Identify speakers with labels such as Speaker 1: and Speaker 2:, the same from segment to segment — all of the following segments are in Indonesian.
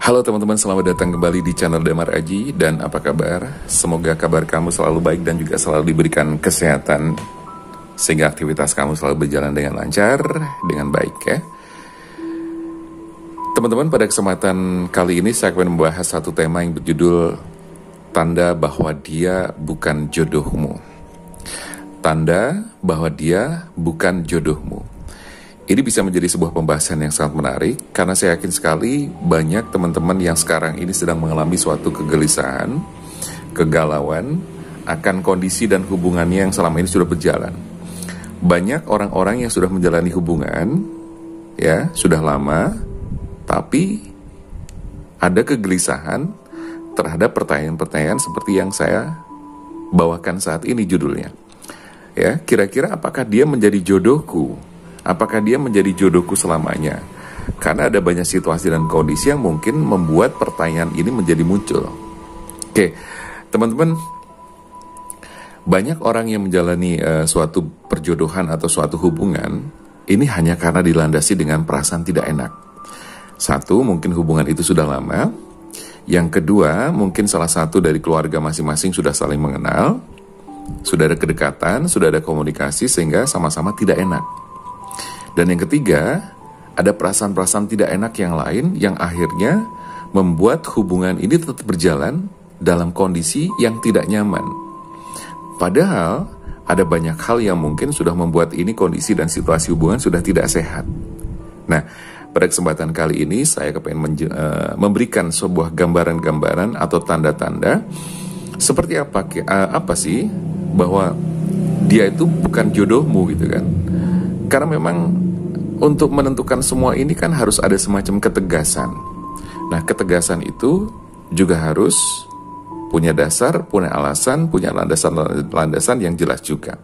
Speaker 1: Halo teman-teman, selamat datang kembali di channel Damar Aji. Dan apa kabar? Semoga kabar kamu selalu baik dan juga selalu diberikan kesehatan, sehingga aktivitas kamu selalu berjalan dengan lancar, dengan baik ya. Teman-teman, pada kesempatan kali ini saya akan membahas satu tema yang berjudul Tanda bahwa dia bukan jodohmu. Tanda bahwa dia bukan jodohmu. Ini bisa menjadi sebuah pembahasan yang sangat menarik, karena saya yakin sekali banyak teman-teman yang sekarang ini sedang mengalami suatu kegelisahan, kegalauan akan kondisi dan hubungannya yang selama ini sudah berjalan. Banyak orang-orang yang sudah menjalani hubungan, ya, sudah lama, tapi ada kegelisahan terhadap pertanyaan-pertanyaan seperti yang saya bawakan saat ini judulnya. Ya, kira-kira apakah dia menjadi jodohku? Apakah dia menjadi jodohku selamanya? Karena ada banyak situasi dan kondisi yang mungkin membuat pertanyaan ini menjadi muncul. Oke, teman-teman, banyak orang yang menjalani suatu perjodohan atau suatu hubungan ini hanya karena dilandasi dengan perasaan tidak enak. Satu, mungkin hubungan itu sudah lama. Yang kedua, mungkin salah satu dari keluarga masing-masing sudah saling mengenal, sudah ada kedekatan, sudah ada komunikasi sehingga sama-sama tidak enak. Dan yang ketiga, ada perasaan-perasaan tidak enak yang lain yang akhirnya membuat hubungan ini tetap berjalan dalam kondisi yang tidak nyaman. Padahal ada banyak hal yang mungkin sudah membuat ini kondisi dan situasi hubungan sudah tidak sehat. Nah, pada kesempatan kali ini saya ingin memberikan sebuah gambaran-gambaran atau tanda-tanda seperti apa sih bahwa dia itu bukan jodohmu gitu kan. Karena memang untuk menentukan semua ini kan harus ada semacam ketegasan. Nah, ketegasan itu juga harus punya dasar, punya alasan, punya landasan yang jelas juga.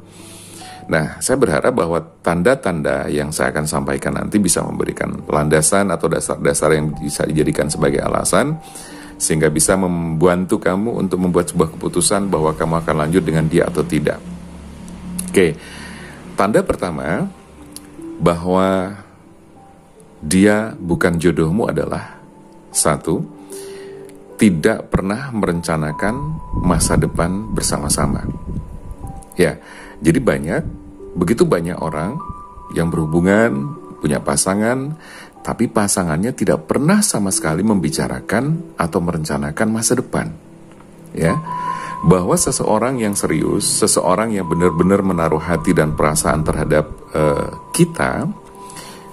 Speaker 1: Nah, saya berharap bahwa tanda-tanda yang saya akan sampaikan nanti bisa memberikan landasan atau dasar-dasar yang bisa dijadikan sebagai alasan, sehingga bisa membantu kamu untuk membuat sebuah keputusan bahwa kamu akan lanjut dengan dia atau tidak. Oke, tanda pertama bahwa dia bukan jodohmu adalah satu, tidak pernah merencanakan masa depan bersama-sama. Ya, jadi begitu banyak orang yang berhubungan, punya pasangan, tapi pasangannya tidak pernah sama sekali membicarakan atau merencanakan masa depan. Ya, bahwa seseorang yang serius, seseorang yang benar-benar menaruh hati dan perasaan terhadap kita,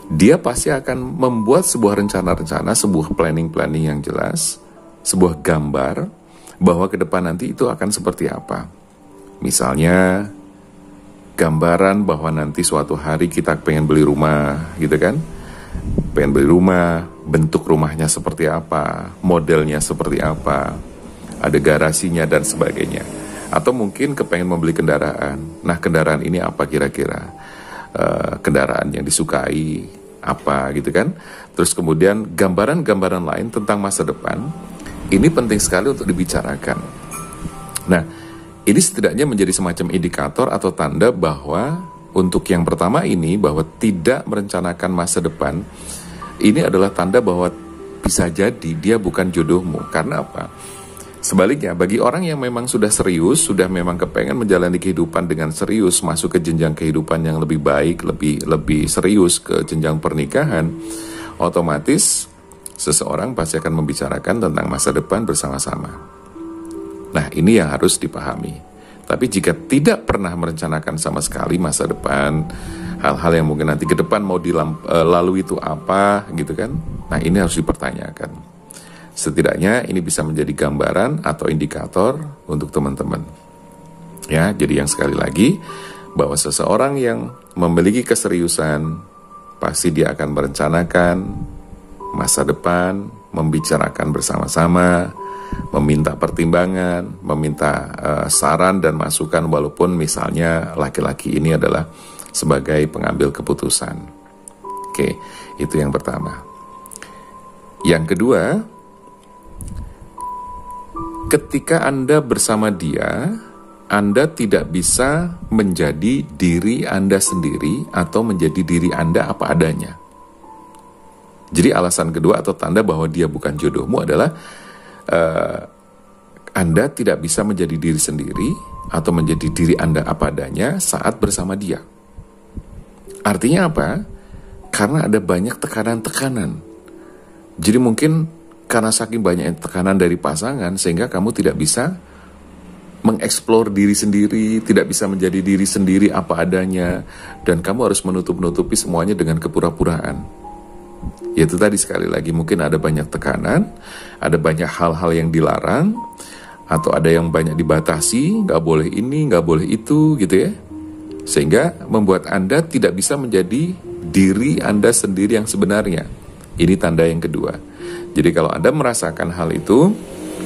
Speaker 1: dia pasti akan membuat sebuah rencana-rencana, sebuah planning-planning yang jelas, sebuah gambar bahwa ke depan nanti itu akan seperti apa. Misalnya, gambaran bahwa nanti suatu hari kita pengen beli rumah, gitu kan? Pengen beli rumah, bentuk rumahnya seperti apa, modelnya seperti apa, ada garasinya dan sebagainya. Atau mungkin kepengen membeli kendaraan. Nah, kendaraan ini apa kira-kira? Kendaraan yang disukai apa gitu kan. Terus kemudian gambaran-gambaran lain tentang masa depan. Ini penting sekali untuk dibicarakan. Nah, ini setidaknya menjadi semacam indikator atau tanda bahwa untuk yang pertama ini, bahwa tidak merencanakan masa depan, ini adalah tanda bahwa bisa jadi dia bukan jodohmu. Karena apa? Sebaliknya, bagi orang yang memang sudah serius, sudah memang kepengen menjalani kehidupan dengan serius, masuk ke jenjang kehidupan yang lebih baik, lebih serius ke jenjang pernikahan, otomatis seseorang pasti akan membicarakan tentang masa depan bersama-sama. Nah, ini yang harus dipahami. Tapi jika tidak pernah merencanakan sama sekali masa depan, hal-hal yang mungkin nanti ke depan mau dilalui itu apa, gitu kan? Nah, ini harus dipertanyakan. Setidaknya ini bisa menjadi gambaran atau indikator untuk teman-teman. Ya, jadi yang sekali lagi, bahwa seseorang yang memiliki keseriusan, pasti dia akan merencanakan masa depan, membicarakan bersama-sama, meminta pertimbangan, meminta saran dan masukan, walaupun misalnya laki-laki ini adalah sebagai pengambil keputusan. Oke, itu yang pertama. Yang kedua, ketika Anda bersama dia, Anda tidak bisa menjadi diri Anda sendiri atau menjadi diri Anda apa adanya. Jadi alasan kedua atau tanda bahwa dia bukan jodohmu adalah Anda tidak bisa menjadi diri sendiri atau menjadi diri Anda apa adanya saat bersama dia. Artinya apa? Karena ada banyak tekanan-tekanan. Jadi mungkin karena saking banyak tekanan dari pasangan sehingga kamu tidak bisa mengeksplor diri sendiri, tidak bisa menjadi diri sendiri apa adanya, dan kamu harus menutup-nutupi semuanya dengan kepura-puraan. Yaitu tadi sekali lagi mungkin ada banyak tekanan, ada banyak hal-hal yang dilarang, atau ada yang banyak dibatasi, nggak boleh ini, nggak boleh itu gitu ya. Sehingga membuat Anda tidak bisa menjadi diri Anda sendiri yang sebenarnya. Ini tanda yang kedua. Jadi kalau Anda merasakan hal itu,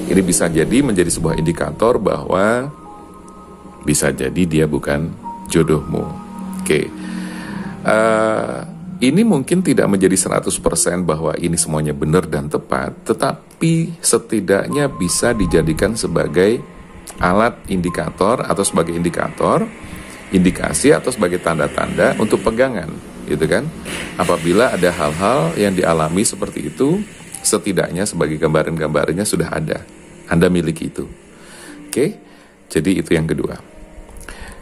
Speaker 1: ini bisa jadi menjadi sebuah indikator bahwa bisa jadi dia bukan jodohmu. Oke. Ini mungkin tidak menjadi 100% bahwa ini semuanya benar dan tepat, tetapi setidaknya bisa dijadikan sebagai alat indikator atau sebagai indikator, indikasi atau sebagai tanda-tanda untuk pegangan, gitu kan? Apabila ada hal-hal yang dialami seperti itu, setidaknya sebagai gambaran-gambarannya sudah ada. Anda miliki itu. Oke? Jadi itu yang kedua.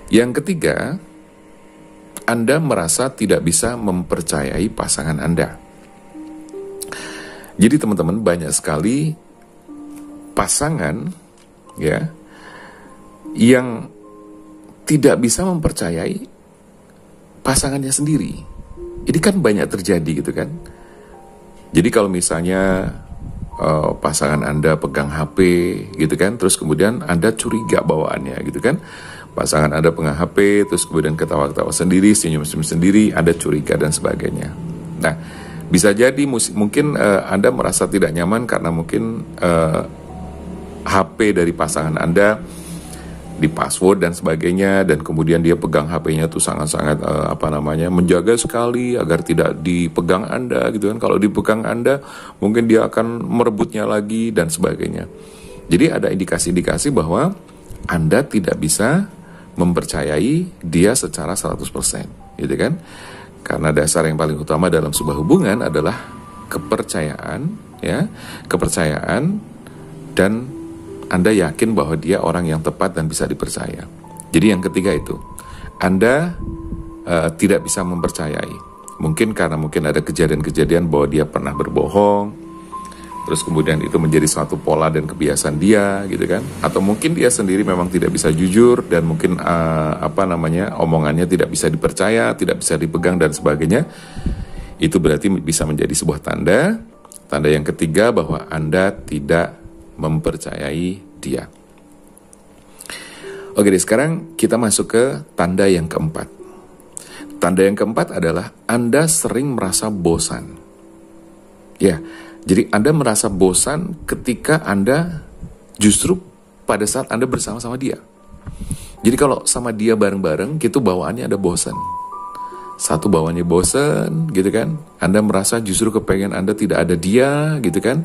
Speaker 1: Yang ketiga, Anda merasa tidak bisa mempercayai pasangan Anda. Jadi teman-teman, banyak sekali pasangan ya yang tidak bisa mempercayai pasangannya sendiri. Ini kan banyak terjadi gitu kan. Jadi kalau misalnya pasangan Anda pegang HP gitu kan, terus kemudian Anda curiga bawaannya gitu kan. Pasangan Anda pegang HP, terus kemudian ketawa-ketawa sendiri, senyum-senyum sendiri, Anda curiga dan sebagainya. Nah, bisa jadi mungkin Anda merasa tidak nyaman karena mungkin HP dari pasangan Anda di password dan sebagainya, dan kemudian dia pegang HP-nya tuh sangat-sangat menjaga sekali agar tidak dipegang Anda gitu kan. Kalau dipegang Anda mungkin dia akan merebutnya lagi dan sebagainya. Jadi ada indikasi-indikasi bahwa Anda tidak bisa mempercayai dia secara 100% gitu kan. Karena dasar yang paling utama dalam sebuah hubungan adalah kepercayaan ya, kepercayaan, dan Anda yakin bahwa dia orang yang tepat dan bisa dipercaya. Jadi yang ketiga itu, Anda tidak bisa mempercayai. Mungkin karena ada kejadian-kejadian bahwa dia pernah berbohong, terus kemudian itu menjadi suatu pola dan kebiasaan dia, gitu kan? Atau mungkin dia sendiri memang tidak bisa jujur dan mungkin omongannya tidak bisa dipercaya, tidak bisa dipegang dan sebagainya. Itu berarti bisa menjadi sebuah tanda. Tanda yang ketiga bahwa Anda tidak mempercayai dia. Oke deh, sekarang kita masuk ke tanda yang keempat. Tanda yang keempat adalah Anda sering merasa bosan. Ya, jadi Anda merasa bosan ketika Anda justru pada saat Anda bersama-sama dia. Jadi kalau sama dia bareng-bareng, gitu bawaannya ada bosan. Satu bawaannya bosan, gitu kan. Anda merasa justru kepengen Anda tidak ada dia, gitu kan.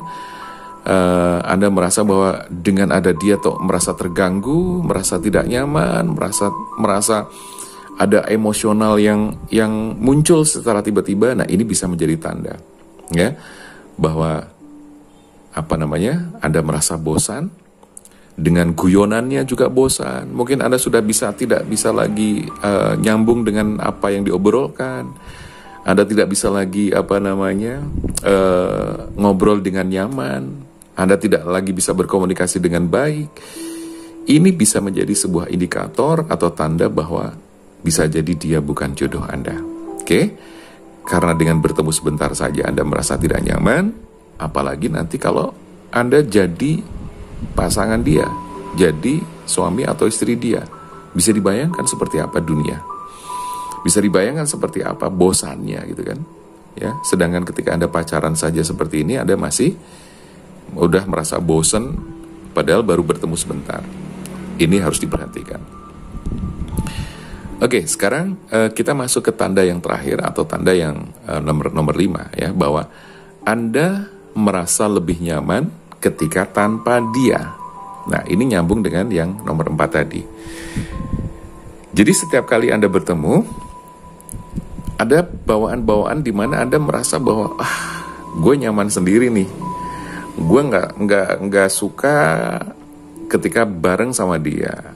Speaker 1: Anda merasa bahwa dengan ada dia tuh merasa terganggu, merasa tidak nyaman, merasa ada emosional yang muncul secara tiba-tiba. Nah, ini bisa menjadi tanda ya bahwa Anda merasa bosan, dengan guyonannya juga bosan. Mungkin Anda sudah tidak bisa lagi nyambung dengan apa yang diobrolkan. Anda tidak bisa lagi ngobrol dengan nyaman. Anda tidak lagi bisa berkomunikasi dengan baik. Ini bisa menjadi sebuah indikator atau tanda bahwa bisa jadi dia bukan jodoh Anda. Oke? Karena dengan bertemu sebentar saja Anda merasa tidak nyaman, apalagi nanti kalau Anda jadi pasangan dia, jadi suami atau istri dia. Bisa dibayangkan seperti apa dunia? Bisa dibayangkan seperti apa bosannya gitu kan? Ya, sedangkan ketika Anda pacaran saja seperti ini, Anda masih udah merasa bosan padahal baru bertemu sebentar. Ini harus diperhatikan. Oke, sekarang kita masuk ke tanda yang terakhir atau tanda yang nomor 5 ya, bahwa Anda merasa lebih nyaman ketika tanpa dia. Nah, ini nyambung dengan yang nomor 4 tadi. Jadi setiap kali Anda bertemu, ada bawaan-bawaan di mana Anda merasa bahwa gue nyaman sendiri nih. Gue nggak suka ketika bareng sama dia.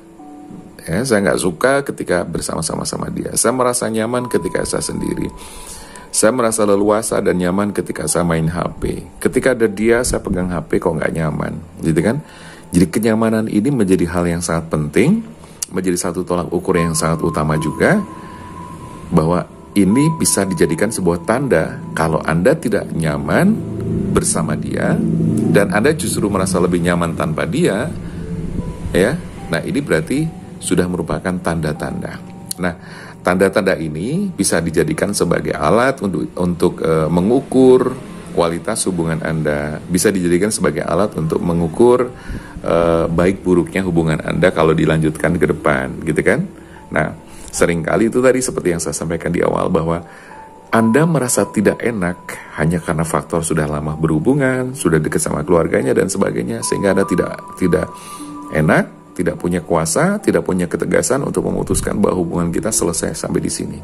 Speaker 1: Ya, saya nggak suka ketika bersama-sama sama dia. Saya merasa nyaman ketika saya sendiri. Saya merasa leluasa dan nyaman ketika saya main HP. Ketika ada dia, saya pegang HP kok nggak nyaman, gitu kan? Jadi kenyamanan ini menjadi hal yang sangat penting, menjadi satu tolak ukur yang sangat utama juga, bahwa ini bisa dijadikan sebuah tanda kalau Anda tidak nyaman bersama dia dan Anda justru merasa lebih nyaman tanpa dia, ya. Nah, ini berarti sudah merupakan tanda-tanda. Nah, tanda-tanda ini bisa dijadikan sebagai alat untuk mengukur kualitas hubungan Anda, bisa dijadikan sebagai alat untuk mengukur baik buruknya hubungan Anda kalau dilanjutkan ke depan, gitu kan? Nah, seringkali itu tadi seperti yang saya sampaikan di awal, bahwa Anda merasa tidak enak hanya karena faktor sudah lama berhubungan, sudah dekat sama keluarganya dan sebagainya, sehingga Anda tidak enak, tidak punya kuasa, tidak punya ketegasan untuk memutuskan bahwa hubungan kita selesai sampai di sini.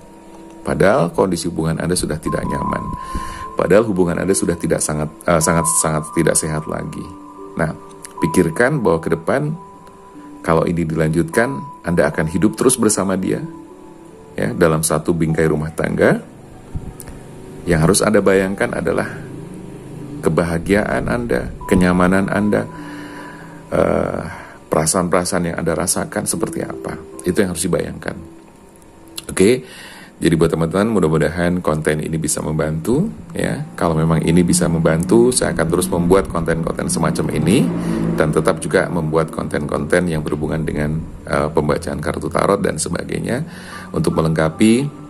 Speaker 1: Padahal kondisi hubungan Anda sudah tidak nyaman. Padahal hubungan Anda sudah sangat tidak sehat lagi. Nah, pikirkan bahwa ke depan kalau ini dilanjutkan, Anda akan hidup terus bersama dia, ya, dalam satu bingkai rumah tangga. Yang harus Anda bayangkan adalah kebahagiaan Anda, kenyamanan Anda, perasaan-perasaan yang Anda rasakan seperti apa. Itu yang harus dibayangkan. Oke, jadi buat teman-teman, mudah-mudahan konten ini bisa membantu, ya. Kalau memang ini bisa membantu, saya akan terus membuat konten-konten semacam ini, dan tetap juga membuat konten-konten yang berhubungan dengan pembacaan kartu tarot dan sebagainya, untuk melengkapi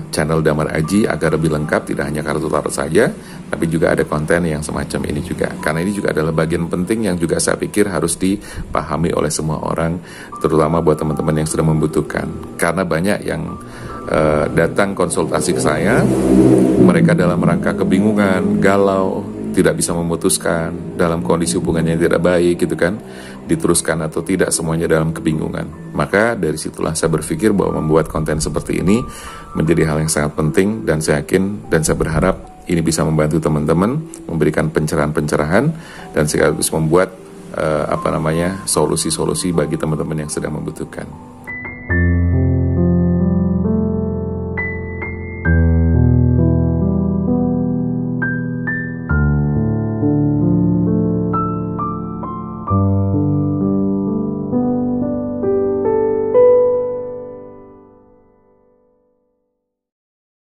Speaker 1: channel Damar Aji agar lebih lengkap, tidak hanya kartu tarot saja, tapi juga ada konten yang semacam ini juga. Karena ini juga adalah bagian penting yang juga saya pikir harus dipahami oleh semua orang, terutama buat teman-teman yang sudah membutuhkan. Karena banyak yang datang konsultasi ke saya, mereka dalam rangka kebingungan, galau, tidak bisa memutuskan, dalam kondisi hubungannya yang tidak baik, gitu kan, diteruskan atau tidak, semuanya dalam kebingungan. Maka dari situlah saya berpikir bahwa membuat konten seperti ini menjadi hal yang sangat penting, dan saya yakin dan saya berharap ini bisa membantu teman-teman, memberikan pencerahan-pencerahan, dan sekaligus membuat solusi-solusi bagi teman-teman yang sedang membutuhkan.